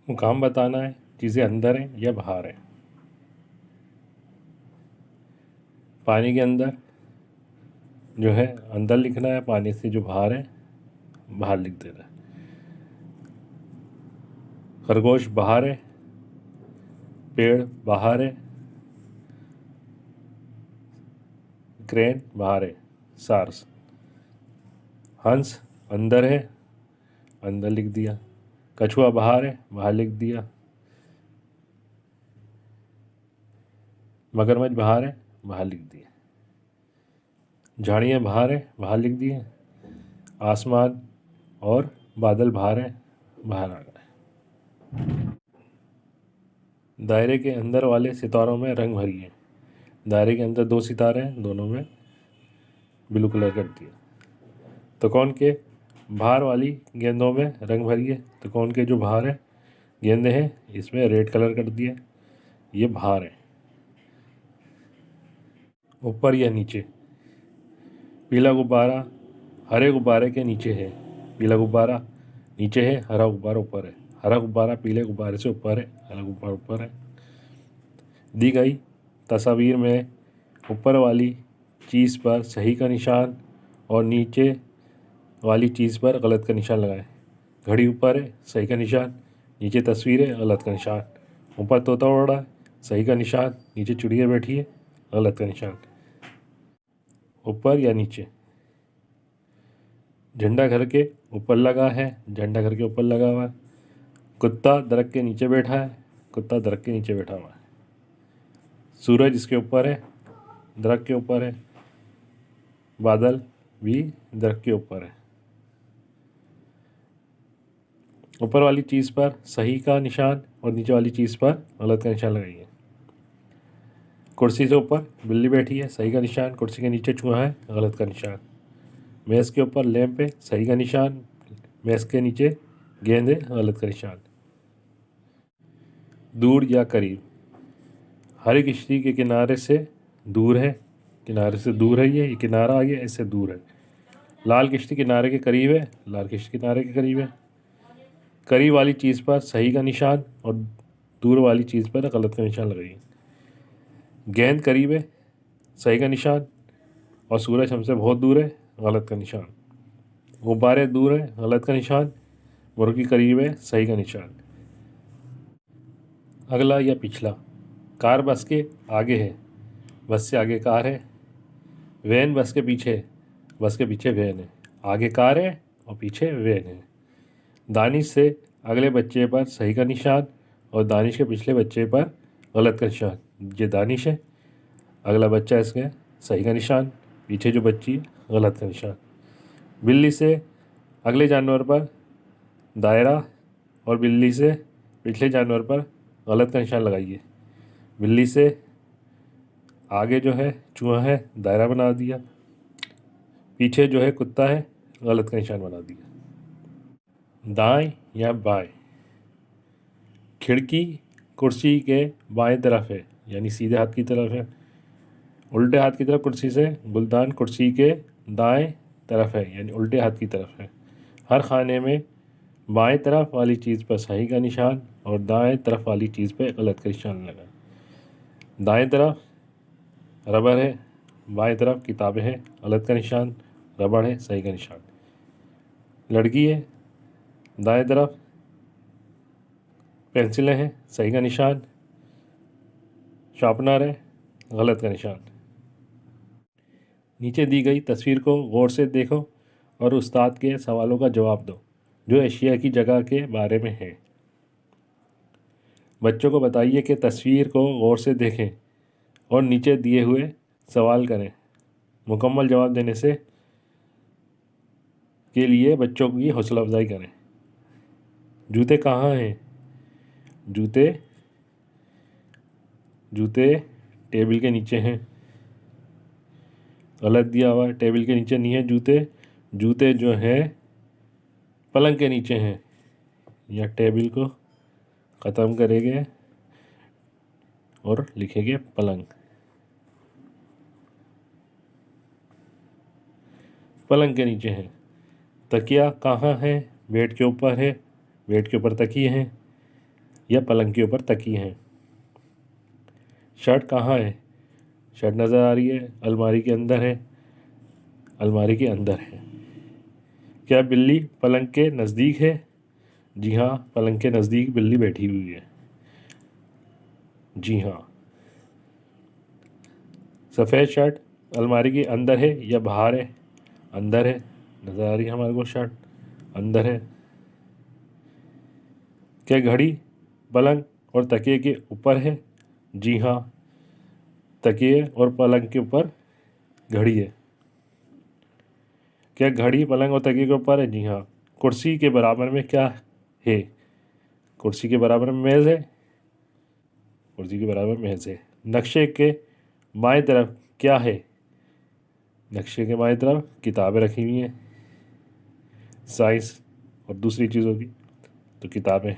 मुकाम बताना है, चीज़ें अंदर हैं या बाहर हैं। पानी के अंदर जो है अंदर लिखना है, पानी से जो बाहर है बाहर लिख देना है। खरगोश बाहर है, पेड़ बाहर है, क्रेन बाहर है, सार्स। हंस अंदर है, अंदर लिख दिया। कछुआ बाहर है, बाहर लिख दिया। मगरमच्छ बाहर है, बाहर लिख दिया। झाड़ियाँ बाहर है, बाहर लिख दिए। आसमान और बादल बाहर है, बाहर आ गए। दायरे के अंदर वाले सितारों में रंग भरिए। दायरे के अंदर 2 सितारे हैं, दोनों में ब्लू कलर कर दिया। त्रिकोण के बाहर वाली गेंदों में रंग भरिए। त्रिकोण के जो बाहर है गेंदे हैं, इसमें रेड कलर कर दिया, ये बाहर है। ऊपर या नीचे, पीला गुब्बारा हरे गुब्बारे के नीचे है। पीला गुब्बारा नीचे है, हरा गुब्बारा ऊपर है। हरा गुब्बारा पीले गुब्बारे से ऊपर है, हरा गुब्बारा ऊपर है। दी गई तस्वीर में ऊपर वाली चीज़ पर सही का निशान और नीचे वाली चीज़ पर गलत का निशान लगाएं। घड़ी ऊपर है, सही का निशान। नीचे तस्वीर है, गलत का निशान। ऊपर तोता उड़ रहा है, सही का निशान। नीचे चिड़िया बैठी है, गलत का निशान। ऊपर या नीचे, झंडा घर के ऊपर लगा है, झंडा घर के ऊपर लगा हुआ है। कुत्ता दरख्त के नीचे बैठा है, कुत्ता दरख्त के नीचे बैठा हुआ है। सूरज इसके ऊपर है, दरख्त के ऊपर है। बादल भी दरख्त के ऊपर है। ऊपर वाली चीज़ पर सही का निशान और नीचे वाली चीज़ पर गलत का निशान लगाइए। कुर्सी से ऊपर बिल्ली बैठी है, सही का निशान। कुर्सी के नीचे चूहा है, गलत का निशान। मेज़ के ऊपर लैंप है, सही का निशान। मेज़ के नीचे गेंद है, गलत का निशान। दूर या करीब, हरी किश्ती के किनारे से दूर है, किनारे से दूर है। ये किनारा आ गया, इससे दूर है। लाल किश्ती किनारे के करीब है, लाल किश्ती किनारे के करीब है। करीब वाली चीज़ पर सही का निशान और दूर वाली चीज़ पर गलत का निशान लगाइए। गेंद करीब है, सही का निशान, और सूरज हमसे बहुत दूर है, गलत का निशान। गुब्बारे दूर है, गलत का निशान। मुर्गी करीब है, सही का निशान। अगला या पिछला, कार बस के आगे है, बस से आगे कार है। वैन बस के पीछे है, बस के पीछे वैन है। आगे कार है और पीछे वैन है। दानिश से अगले बच्चे पर सही का निशान और दानिश के पिछले बच्चे पर गलत का निशान। ये दानिश है, अगला बच्चा इसके सही का निशान, पीछे जो बच्ची है गलत का निशान। बिल्ली से अगले जानवर पर दायरा और बिल्ली से पिछले जानवर पर गलत का निशान लगाइए। बिल्ली से आगे जो है चूहा है, दायरा बना दिया। पीछे जो है कुत्ता है, गलत का निशान बना दिया। दाएं या बाएं, खिड़की कुर्सी के बाएं तरफ है, यानी सीधे हाथ की तरफ है। उल्टे हाथ की तरफ कुर्सी से गुलदान कुर्सी के दाएं तरफ है, यानी उल्टे हाथ की तरफ है। हर खाने में बाएं तरफ वाली चीज़ पर सही का निशान और दाएं तरफ वाली चीज़ पर गलत का निशान लगा। दाएं तरफ रबर है, बाएं तरफ किताबें हैं, गलत का निशान। रबड़ है, सही का निशान। लड़की है, दाएं तरफ पेंसिलें हैं, सही का निशान। शार्पनर है, गलत का निशान। नीचे दी गई तस्वीर को गौर से देखो और उस्ताद के सवालों का जवाब दो जो एशिया की जगह के बारे में है। बच्चों को बताइए कि तस्वीर को गौर से देखें और नीचे दिए हुए सवाल करें। मुकम्मल जवाब देने से के लिए बच्चों की हौसला अफजाई करें। जूते कहाँ हैं? जूते जूते टेबल के नीचे हैं, गलत दिया हुआ है। टेबल के नीचे नहीं है जूते, जूते जो है पलंग के नीचे हैं। या टेबल को ख़त्म करेंगे और लिखेंगे पलंग। पलंग के नीचे है। तकिया कहाँ है? बेड के ऊपर है, बेड के ऊपर तकिए हैं। या पलंग के ऊपर तकिए हैं। शर्ट कहाँ है? शर्ट नज़र आ रही है, अलमारी के अंदर है, अलमारी के अंदर है। क्या बिल्ली पलंग के नज़दीक है? जी हाँ, पलंग के नज़दीक बिल्ली बैठी हुई है। जी हाँ। सफ़ेद शर्ट अलमारी के अंदर है या बाहर है? अंदर है, नज़र आ रही है हमारे को शर्ट, अंदर है। क्या घड़ी पलंग और तकिए के ऊपर है? जी हाँ, तकिए और पलंग के ऊपर घड़ी है। क्या घड़ी पलंग और तकिए के ऊपर है? जी हाँ। कुर्सी के बराबर में क्या है? कुर्सी के बराबर में मेज़ है, कुर्सी के बराबर मेज़ है। नक्शे के बाएं तरफ क्या है? नक्शे के बाएं तरफ किताबें रखी हुई हैं, साइंस और दूसरी चीज़ों की, तो किताबें